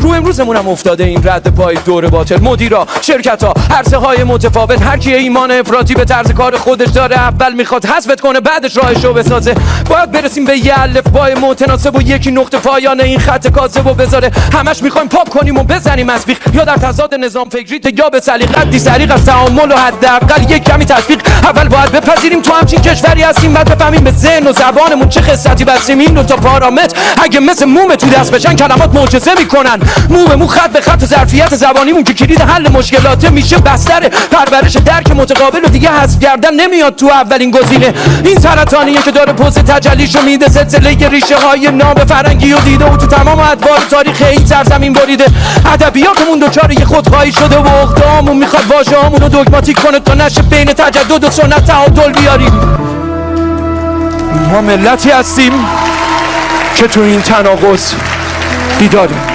رو امروزمون هم افتاده این رد پای دور باطل. مدیرا، شرکت‌ها، عرصه های متفاوت، هر کی ایمان افراطی به طرز کار خودش داره. اول میخواد حذفت کنه بعدش راهشو بسازه. باید برسیم به یه الفبای متناسب و یکی نقطه پایان این خط کاذب و بذاره. همش میخوایم پاپ کنیم و بزنیم از بیخ، یا در تضاد نظام فکری یا به سلیقتی سریق از تعامل و حداقل یک کمی تشویق. اول باید بپذیریم تو همچین کشوری هستیم، بعد بفهمیم به ذهن و زبانمون چه خصلتی بستیم. این دو تا پارامتر اگه مثل موم تو دست بشن کلمات معجزه میکنن. موم خط به خط ظرفیت زبانیمون که کلید حل مشکلات میشه بستر پرورش درک متقابل و دیگه حذف کردن نمیاد تو اولین گزینه. این سرطانیه که داره پوز تجلیشو میده، سلسله ریشه های ناب فرنگی و دیده و تو تمام ادوار تاریخ این سرزمین بریده. ادبیاتمون دچار یه خودخواهی شده و اقداممون میخواد واژه‌هامون رو دوگماتیک کنه تا نشه بین تجدد و سنت تعادل بیاریم. ما ملتی هستیم که تو این تناقض بیداریم.